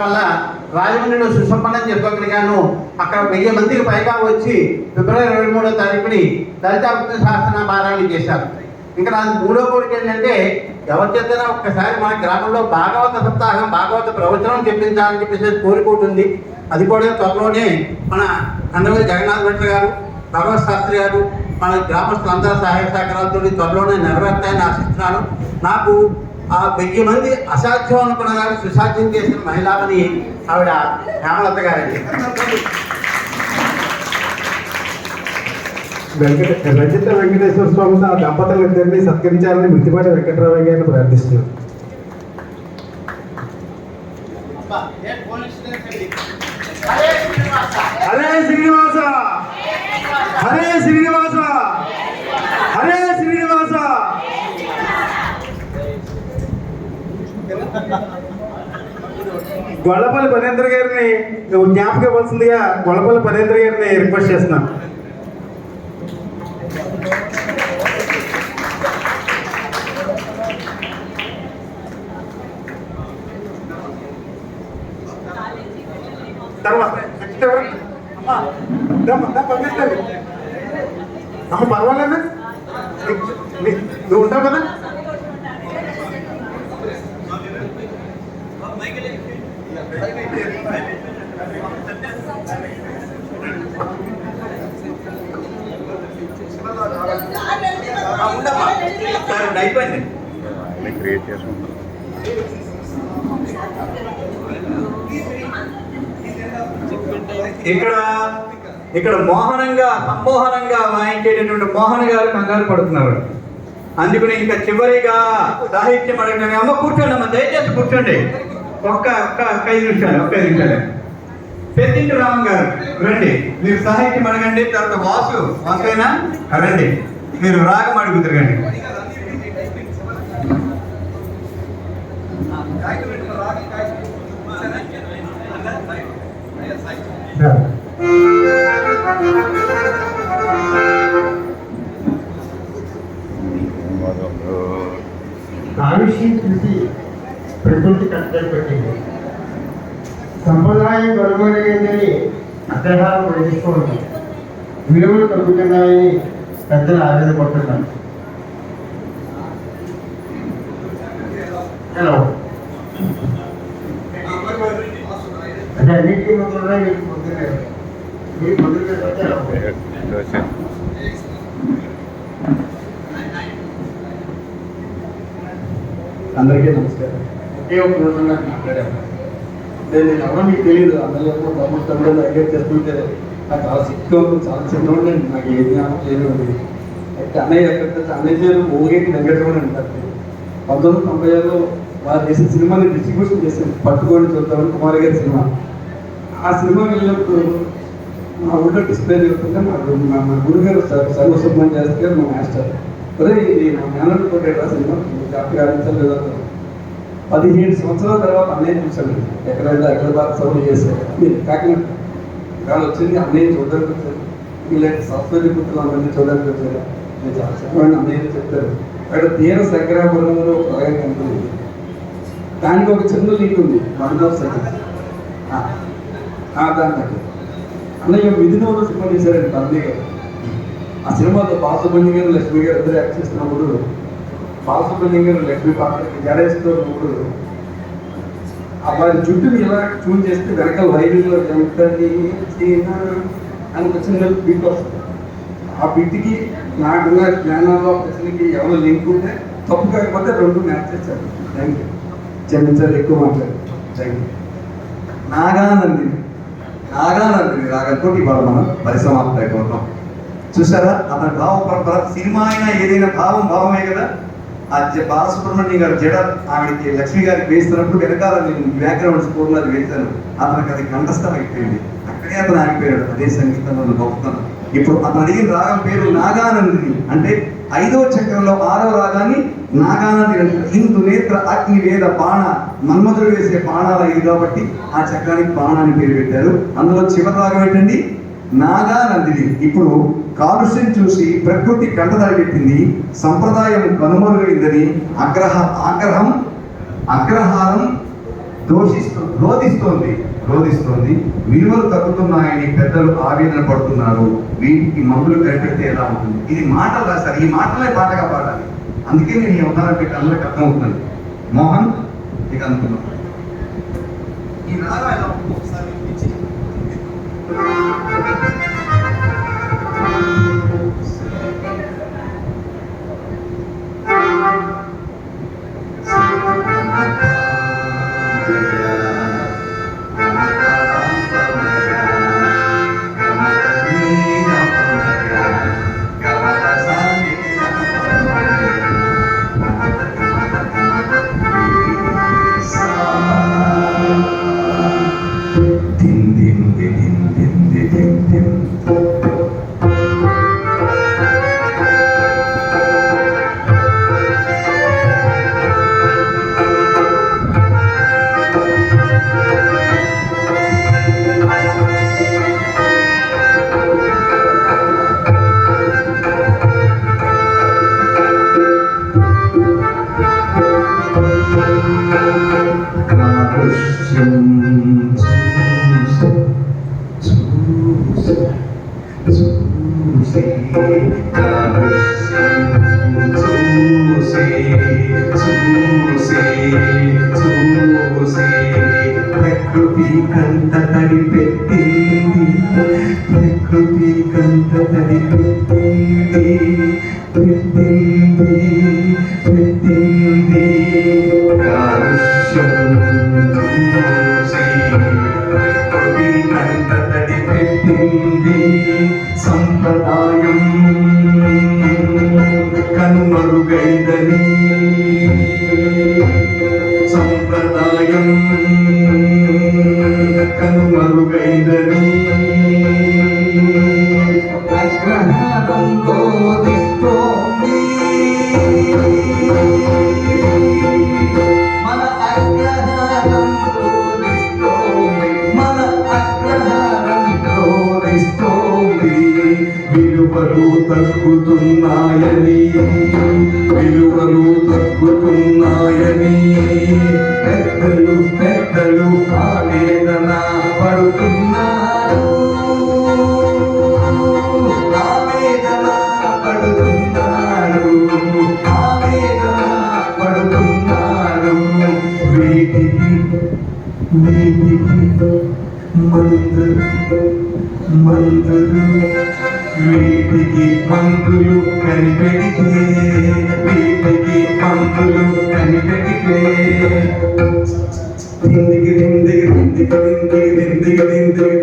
వల్ల రాజమండ్రిలో సుసంపన్నం చేసుకోగలిగాను. అక్కడ 1000 మందికి పైగా వచ్చి ఫిబ్రవరి 23వ తారీఖుని లలితా సహస్రనామ పారాయణ చేశారు. ఇంకా నాకు 3వ కోరిక ఏంటంటే ఎవరి చేతనా ఒక్కసారి మన గ్రామంలో భాగవత సప్తాహం భాగవత ప్రవచనం చెప్పించాలని చెప్పేసి కోరిక ఉంటుంది. అది కూడా త్వరలోనే మన కందమూరి జగన్నాథ్ భట్ల గారు, భగవత్ శాస్త్రి గారు, మన గ్రామస్తులందరూ సహాయ సహకారాలతో త్వరలోనే నెరవేర్తాయని ఆశిస్తున్నాను. నాకు ఆ 1000 మంది అసాధ్యం అనుకున్న దాన్ని సుసాధ్యం చేసిన మహిళామని ఆవిడ హేమలత గారండి. రజిత వెంకటేశ్వర స్వామి ఆ దంపతులిద్దరిని సత్కరించాలని మృతిపాటి వెంకటరామయ్య గారిని ప్రార్థిస్తున్నాను. హరే శ్రీనివాస హరే శ్రీనివాస హరే శ్రీనివాస. గొల్లపల్లి పనేంద్ర గారిని జ్ఞాపకం ఇవ్వాల్సిందిగా గొల్లపల్లి పనేంద్ర గారిని రిక్వెస్ట్ చేస్తున్నాను. తర్వాత పంపిస్తాను అమ్మ, పర్వాలేదా? నువ్వు ఉంటావు కదా? అయిపోయింది. ఇక్కడ మోహనంగా సంమోహనంగా వాయించేటటువంటి మోహన్ గారు కంగారు పడుతున్నారు. అందుకని ఇంకా చివరిగా సాహిత్యం అడగండి. అమ్మ కూర్చోండి అమ్మ, దయచేసి కూర్చోండి. ఒక్క 5 నిమిషాలు. పెద్దింటి రామ్ గారు రండి, మీరు సాహిత్యం అడగండి. తర్వాత వాసునా రండి, మీరు రాగం అడుగు తిరగండి. కాలుష్యం చూసి ప్రకృతి కట్టలు పెట్టింది. సంప్రదాయం కనుగొనలేదని అగ్రహారం వహిస్తోంది. విలువలు తగ్గుతున్నాయని పెద్దలు ఆవేదపడుతున్నారు. హలో, అంటే అన్నింటికీ ముందుగా మీరు అందరికీ నమస్కారం. ఒకే ఒక రోజు నాకు మాట్లాడాను. నేను ఎవరో మీకు తెలియదు. అందరూ తమ్ముడు దగ్గర చేస్తుంటే నాకు చాలా సిక్గా ఉంటుంది. చాలా చిన్నవాడు. నాకు ఏ జ్ఞానం చేయలేదు. అయితే అన్నయ్య ఎక్కడ అన్నయ్య చేరు ఊరికి వెంకటరమణ అంటారు. 1996లో వారు చేసిన సినిమాని డిస్ట్రిబ్యూషన్ చేశాను. పట్టుకొని చూద్దామని కుమార్ గారి సినిమా. ఆ సినిమా వెళ్ళినప్పుడు మా ఊళ్ళో డిస్ప్లే జరుగుతుంటే మా గురుగారు సర్వసుబ్రహ్మణ్యం చేస్తే మా మాస్టర్ ఇది మా మేనల్ని కొట్టేట సినిమా జాగ్రత్తగా ఆడించలేదు. 17 సంవత్సరాల తర్వాత అన్నయ్య చూశాను. ఎక్కడ బాగా సౌండ్ చేశారు. కాకినాడ వాళ్ళు వచ్చింది అన్నయ్య చూడడానికి వచ్చారు. ఇలాంటి సరస్వతి పుత్రులు అందరినీ చూడడానికి వచ్చారు. నేను చాలా చెప్పండి అన్నయ్య చెప్తారు. అక్కడ తీర శంకరాపురంలో ఒక ప్రయాణం ఉంటుంది. దానికి ఒక చిన్న లింక్ ఉంది. మనోహర్ సైకిల్ దాని దగ్గర అన్నయ్య విధినోడు సినిమా చేశారండి అన్నయ్య గారు. ఆ సినిమాలో బాలసుబ్రహ్మణ్యం గారు లక్ష్మి గారు ఇద్దరు యాక్ట్ చేస్తున్నప్పుడు బాలసుబ్రహ్మణ్యం గారు లక్ష్మి పాత్రకి జడేస్తున్నప్పుడు వారి జుట్టుని ఇలా చూన్ చేస్తే వెనకాల వైద్యుల్లో జంటని అని ఒక చిన్న బీట్ వస్తుంది. ఆ బిట్కి నాకున్న జ్ఞానంలో ప్రశ్నకి ఎవరో లింక్ ఉంటే తప్పు కాకపోతే 2 మ్యాచ్ చేశారు. Thank you. చెల్లించాలి ఎక్కువ మాట్లాడారు. Thank you. నాగానందిని రాగంతో ఇవాళ మనం పరిసమాప్తి అయిపోతాం. చూసారా అతని భావ పరంపర. సినిమా అయినా ఏదైనా భావమే కదా. ఆ బాలసుబ్రహ్మణ్యం గారు జడ ఆవిడకి లక్ష్మి గారికి వేస్తున్నప్పుడు వెనకాల నేను బ్యాక్గ్రౌండ్ స్కోర్లో అది వేశాను. అతనికి అది కంఠస్థం అయిపోయింది. అక్కడే అతను ఆగిపోయాడు. అదే సంగీతంలో గొప్పతనం. ఇప్పుడు అతను అడిగిన రాగం పేరు నాగానందిని. అంటే 5వ చక్రంలో 6వ రాగాన్ని నాగానందిని అంటారు. హిందూ నేత్ర అగ్ని వేద బాణ మన్మధుడు వేసే బాణాల ఇది కాబట్టి ఆ చక్రానికి బాణాన్ని పేరు పెట్టారు. అందులో చివరి రాగం ఏంటండి? నాగానందిని. ఇప్పుడు కాలుష్యం చూసి ప్రకృతి కంటదడి పెట్టింది. సంప్రదాయం కనుమరుగైందని అగ్రహారం రోధిస్తోంది. విలువలు తగ్గుతున్నాయని పెద్దలు ఆవేదన పడుతున్నారు. వీటికి మందులు కనిపెడితే ఎలా ఉంటుంది? ఇది మాటలు రాశారు. ఈ మాటలే పాటగా పాడాలి. అందుకే నేను ఈ అవతారం పెట్టి అందరికి అర్థమవుతుంది. మోహన్ ఇక అనుకున్నాం ఈ రాగా ఇలా ఒకసారి వినిపించి. ప్రకృతి కంట తడి పెట్టింది, ప్రకృతి కంట తడి పెట్టింది, పెట్టింది, పెట్టింది కాలుష్యం చూసి. ప్రకృతి కంట తడి పెట్టింది, సంప్రదాయం కనుమరుగైందని, సంప్రదాయం కనుమరుగైందని అగ్రహారం బోధిస్తోంది. మన అగ్రహారం బోధిస్తోంది, మన అగ్రహారం బోధిస్తోంది. విలువలు తగ్గుతున్నాయని, విలువలు తగ్గుతున్నాయని పెద్దలు ఆవేదన పడుతున్నారు, ఆవేదన పడుతున్నారు, ఆవేదన పడుతున్నారు. వీటికి మందులు వీటికి మందులు కనిపెడితే, వీటికి మందులు కనిపెడితే దిందికి దిందికి దిందికి దిందికి దిందికి దిందికి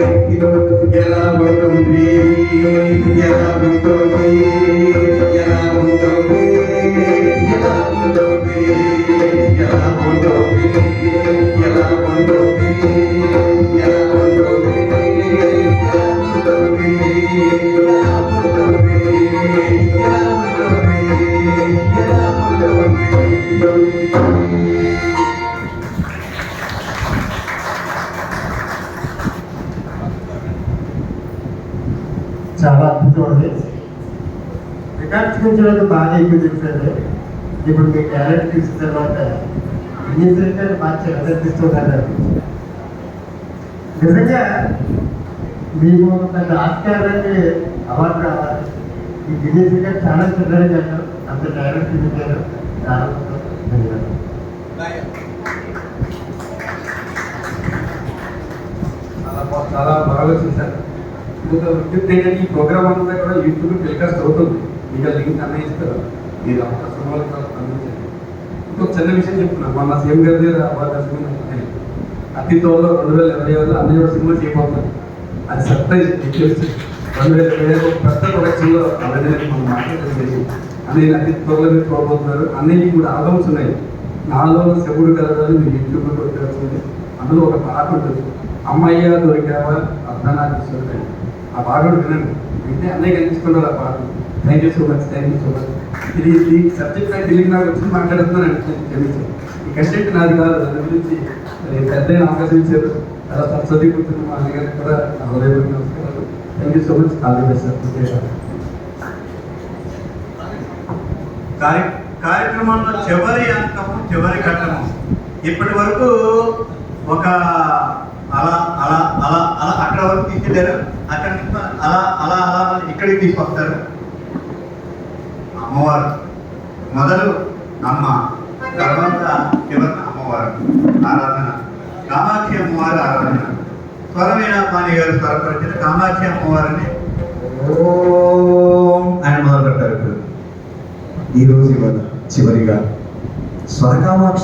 ఎలా ఉంటుంది, ఎలా ఉంటుంది, ఎలా ఉంటుంది, ఎలా ఉంటుంది, ఎలా ఉంటుంది, ఎలా ఉంటుంది, ఎలా ఉంటుంది, చాలా అద్భుతం ఉంది. రికార్డ్స్ గురించి నాకు బాగా ఎక్కువ తెలిసింది. ఇప్పుడు మీ టాలెంట్ చూసిన తర్వాత ఇంగ్లీష్ రికార్డ్ మార్చి అనిపిస్తున్నారు. నిజంగా మీకు పెద్ద ఆస్కారాన్ని అవార్డు రావాలి. ఈ గిన్నీస్ రికార్డ్ చాలా చిన్నగా చేశారు, అంత టాలెంట్ చూపించారు. చాలా ధన్యవాదాలు. చాలా బాగా చూశారు. ఈ ప్రోగ్రామ్ అంతా కూడా యూట్యూబ్ టెలికాస్ట్ అవుతుంది. ఇక లింక్ అన్నీ ఇస్తారు. మీరు అవకాశం వాళ్ళకి అందించండి. ఇంకొక చిన్న విషయం చెప్తున్నాను. మొన్న సీఎం గారి దగ్గర అవార్డు వస్తుంది. అతి త్వరలో 2026 అన్ని సినిమా చేయబోతున్నాను. అది సర్ప్రైజ్ తెలుసు. 2025 పెద్ద ప్రొడక్షన్లో అవన్నీ మనం మాట్లాడేసి అన్నీ అతి త్వరలో మీరు చూడబోతున్నారు. అన్నీ కూడా ఆల్బమ్స్ ఉన్నాయి. నాలో శివుడు కలగాలి మీరు యూట్యూబ్లో కొట్టాల్సింది. అందులో ఒక పాట ఉంటుంది, అమ్మయ్య దొరికావా అర్ధనాథేశ్వరుడు. ఆ పాట వినండి, వింటే అన్నయ్య కనిపించుకున్నారు ఆ పాట. Thank you so much, thank you so much. ఇది సబ్జెక్ట్ నాకు తెలియదు, నాకు వచ్చి మాట్లాడుతున్నాను. క్షమించాను. ఈ కంటెంట్ నాది కాదు, దాని గురించి పెద్ద అవకాశం ఇచ్చారు. చాలా చదువుకుంటున్నాను. మా అన్నగారికి కూడా హృదయపూర్వక నమస్కారాలు. Thank you so much. All the best sir. కార్యక్రమంలో చివరి అంకము, చివరి ఘట్టము. ఇప్పటి వరకు ఒక అలా అలా అలా అలా అక్కడ వరకు తీసుకెళ్ళారు. అక్కడ నుంచి అలా అలా అలా ఇక్కడికి తీసుకొస్తారు. అమ్మవారు మొదలు అమ్మ, తర్వాత చివరి అమ్మవారు ఆరాధన, కామాక్షి అమ్మవారి ఆరాధన. స్వరవీణాపాణి గారు స్వరపరిచిన కామాక్షి అమ్మవారిని ఓం ఆయన మొదలు పెట్టారు. ఈరోజు ఇవాళ చివరిగా స్వరకామాక్షి